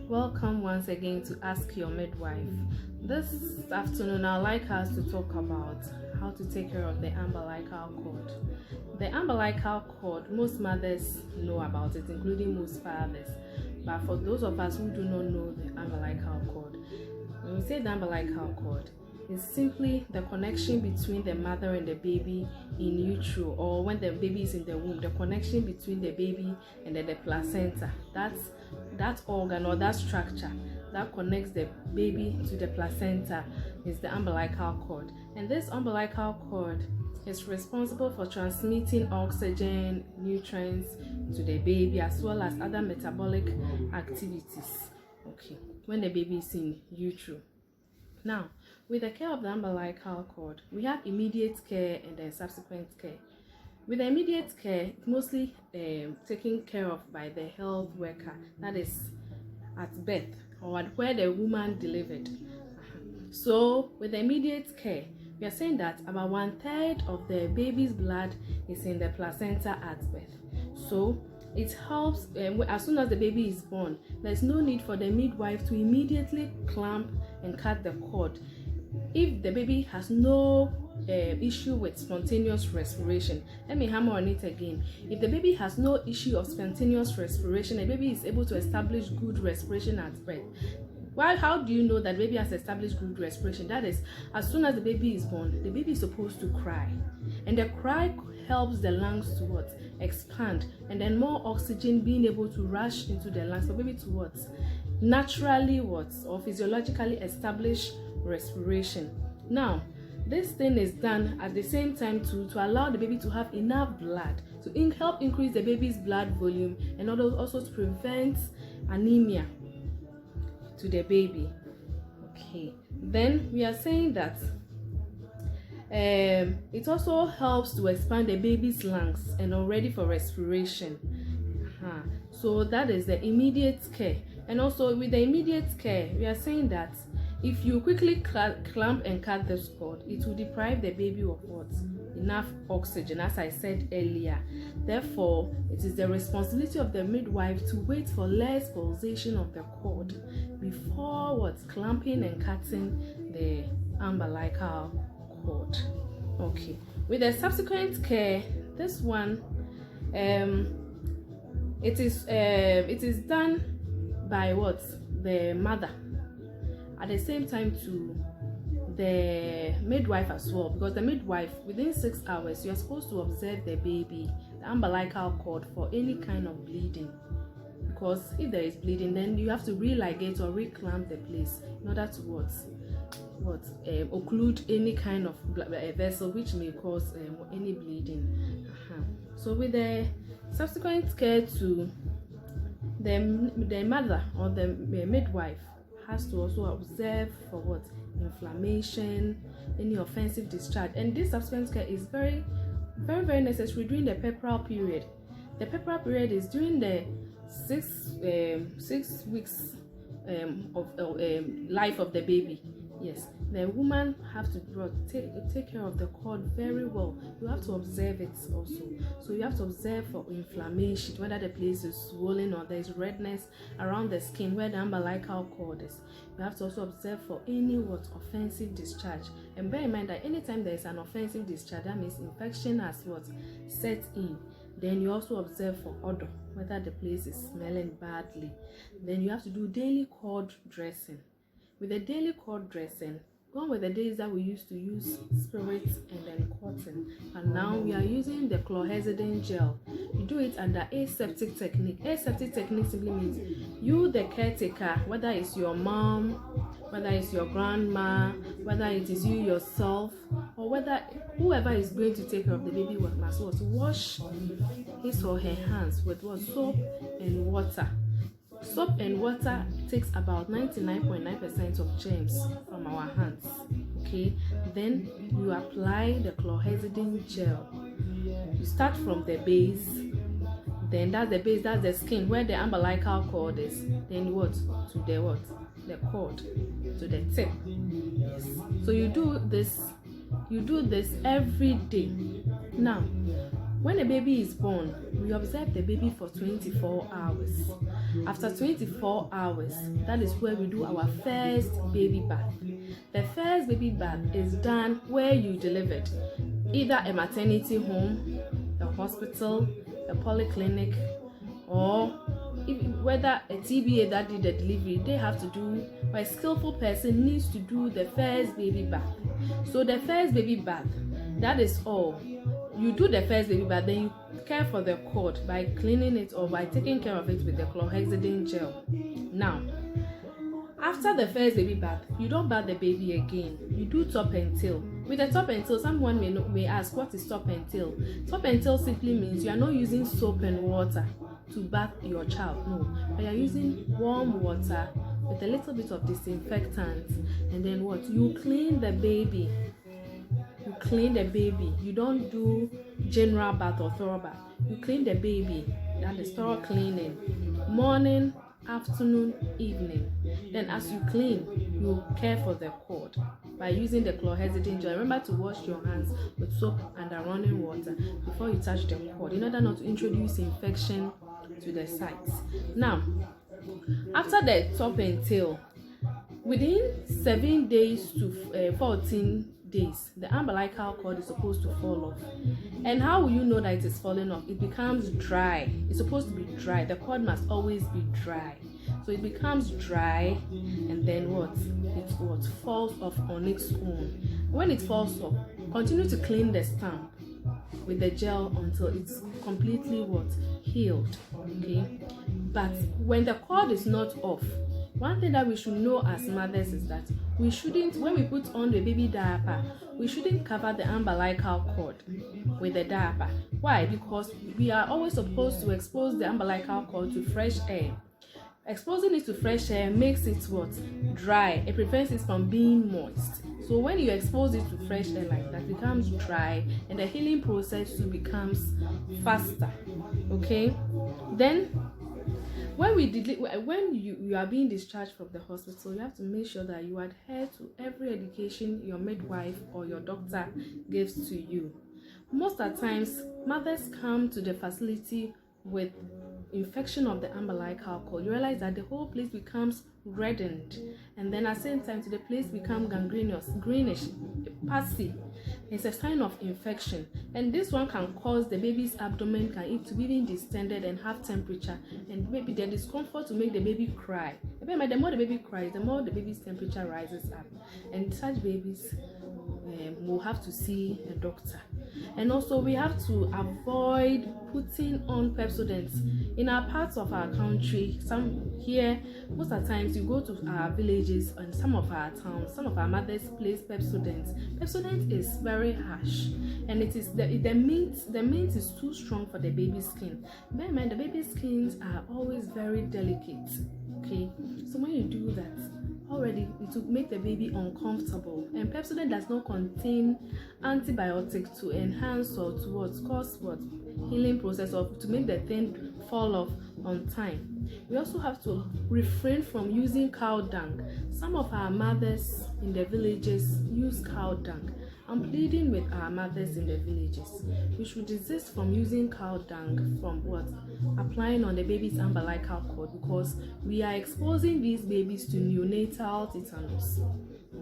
Welcome once again to Ask Your Midwife. This afternoon, I'd like us to talk about how to take care of the umbilical cord. The umbilical cord, most mothers know about it, including most fathers. But for those of us who do not know the umbilical cord, when we say the umbilical cord, it's simply the connection between the mother and the baby in utero, or when the baby is in the womb, the connection between the baby and the placenta. That's that organ or that structure that connects the baby to the placenta is the umbilical cord. And this umbilical cord is responsible for transmitting oxygen, nutrients to the baby, as well as other metabolic activities. Okay, when the baby is in utero. Now, with the care of the umbilical cord, we have immediate care and then subsequent care. With the immediate care, mostly taken care of by the health worker, that is at birth or at where the woman delivered. So, with the immediate care, we are saying that about 1/3 of the baby's blood is in the placenta at birth. So, it helps as soon as the baby is born. There's no need for the midwife to immediately clamp and cut the cord if the baby has no issue with spontaneous respiration. Let me hammer on it again. If the baby has no issue of spontaneous respiration, the baby is able to establish good respiration at birth. Well, how do you know that baby has established good respiration? That is, as soon as the baby is born, the baby is supposed to cry. And the cry helps the lungs to what? Expand. And then more oxygen being able to rush into the lungs for baby to what? Naturally what? Or physiologically establish respiration. Now, this thing is done at the same time to allow the baby to have enough blood to help increase the baby's blood volume and also to prevent anemia to the baby. Okay, then we are saying that it also helps to expand the baby's lungs and are ready for respiration. So that is the immediate care. And also with the immediate care, we are saying that if you quickly clamp and cut this cord, it will deprive the baby of what? Enough oxygen, as I said earlier. Therefore, it is the responsibility of the midwife to wait for less pulsation of the cord before what? Clamping and cutting the umbilical cord. Okay. With the subsequent care, this one, it is done by what? The mother. At the same time to the midwife as well, because the midwife, within 6 hours, you are supposed to observe the baby, the umbilical cord, for any kind of bleeding. Because if there is bleeding, then you have to religate or reclamp the place in order to occlude any kind of vessel which may cause any bleeding. So with the subsequent care to the mother or the midwife has to also observe for what? Inflammation, any offensive discharge. And this subsequent care is very, very, very necessary during the pepperal period. The pepperal period is during the 6 weeks of life of the baby. Yes, the woman have to take care of the cord very well. You have to observe it also. So you have to observe for inflammation, whether the place is swollen or there is redness around the skin where the umbilical cord is. You have to also observe for any offensive discharge. And bear in mind that anytime there is an offensive discharge, that means infection has set in. Then you also observe for odor, whether the place is smelling badly. Then you have to do daily cord dressing. With the daily cord dressing, gone were the days that we used to use spirits and then cotton, and now we are using the chlorhexidine gel. You do it under aseptic technique. Aseptic technique simply means you, the caretaker, whether it's your mom, whether it's your grandma, whether it is you yourself, or whether whoever is going to take care of the baby must wash his or her hands with soap and water. Soap and water takes about 99.9% of germs from our hands. Okay, then you apply the chlorhexidine gel. You start from the base, then that's the base, that's the skin where the umbilical cord is. Then to the cord, to the tip. Yes. So you do this every day. Now, When a baby is born, we observe the baby for 24 hours. After 24 hours, that is where we do our first baby bath. The first baby bath is done where you delivered, either a maternity home, a hospital, a polyclinic, or whether a TBA that did the delivery, they have to do, or a skillful person needs to do the first baby bath. So the first baby bath, that is all. You do the first baby bath, then you care for the cord by cleaning it or by taking care of it with the chlorhexidine gel. Now, after the first baby bath, you don't bath the baby again. You do top and tail. With the top and tail, someone may ask, what is top and tail? Top and tail simply means you are not using soap and water to bath your child. No, but you are using warm water with a little bit of disinfectant, and then what? You clean the baby. You clean the baby. You don't do general bath or thorough bath. You clean the baby. That is thorough cleaning. Morning, afternoon, evening. Then as you clean, you care for the cord by using the chlorhexidine gel. Remember to wash your hands with soap and running water before you touch the cord, in order not to introduce infection to the sites. Now, after the top and tail, within 7 days to 14 days, the umbilical cord is supposed to fall off. And how will you know that it is falling off? It becomes dry. It's supposed to be dry. The cord must always be dry. So it becomes dry, and then what? It falls off on its own. When it falls off, continue to clean the stump with the gel until it's completely healed. Okay? But when the cord is not off, one thing that we should know as mothers is that we shouldn't, when we put on the baby diaper, we shouldn't cover the umbilical cord with the diaper. Why? Because we are always supposed to expose the umbilical cord to fresh air. Exposing it to fresh air makes it dry. It prevents it from being moist. So when you expose it to fresh air like that, it becomes dry, and the healing process too becomes faster. Okay? Then when you are being discharged from the hospital, you have to make sure that you adhere to every education your midwife or your doctor gives to you. Most of the times, mothers come to the facility with infection of the umbilical cord. You realize that the whole place becomes reddened, and then at the same time the place becomes gangrenous, greenish, pussy. It's a sign of infection, and this one can cause the baby's abdomen to be even distended and have temperature, and maybe the discomfort to make the baby cry. The more the baby cries, the more the baby's temperature rises up, and such babies will have to see a doctor. And also we have to avoid putting on Pepsodents. In our parts of our country, most of the times you go to our villages and some of our towns, some of our mothers place Pepsodents. Pepsodent is very harsh, and it is the mint is too strong for the baby's skin. Bear in mind, the baby's skins are always very delicate. Okay, so when you do that, already it will make the baby uncomfortable, and Pepsodent does not contain antibiotics to enhance or to cause healing process, or to make the thing fall off on time. We also have to refrain from using cow dung. Some of our mothers in the villages use cow dung. I'm pleading with our mothers in the villages. We should desist from using cow dung from applying on the baby's umbilical cord, because we are exposing these babies to neonatal tetanus.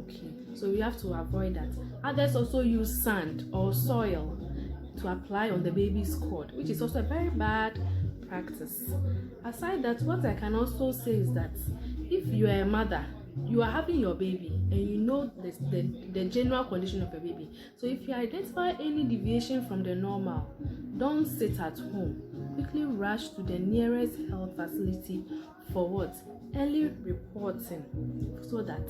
Okay, so we have to avoid that. Others also use sand or soil to apply on the baby's cord, which is also a very bad practice. Aside that, what I can also say is that if you are a mother, you are having your baby and you know the general condition of your baby. So if you identify any deviation from the normal, don't sit at home. Quickly rush to the nearest health facility for early reporting, so that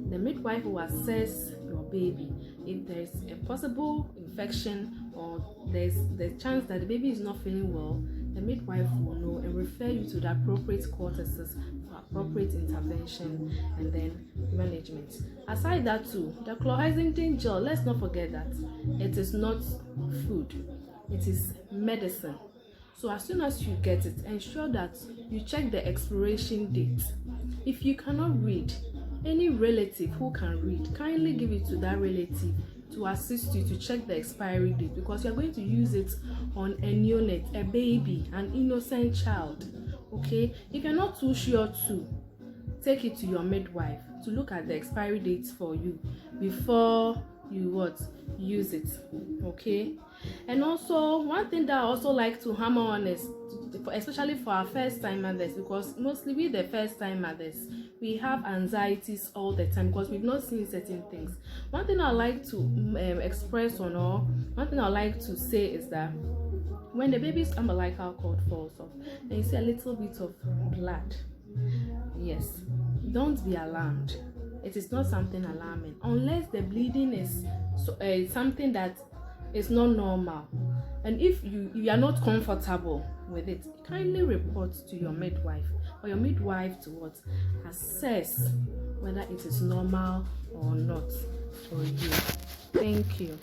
the midwife will assess your baby. If there is a possible infection or there's the chance that the baby is not feeling well, the midwife will know and refer you to the appropriate quarters for appropriate intervention and then management. Aside that too, the chlorhexidine gel, let's not forget that it is not food, it is medicine. So as soon as you get it, ensure that you check the expiration date. If you cannot read, any relative who can read, kindly give it to that relative to assist you to check the expiry date, because you're going to use it on a neonate, a baby, an innocent child. Okay, if you're not too sure to, take it to your midwife to look at the expiry dates for you before you use it. Okay, and also one thing that I also like to hammer on is, especially for our first time mothers, because mostly we the first time mothers, we have anxieties all the time because we've not seen certain things. One thing I like to express on, or one thing I like to say is that when the baby's umbilical cord falls off and you see a little bit of blood, yes, don't be alarmed. It is not something alarming unless the bleeding is something that is not normal. And if you are not comfortable with it, kindly report to your midwife, or your midwife to assess whether it is normal or not for you. Thank you.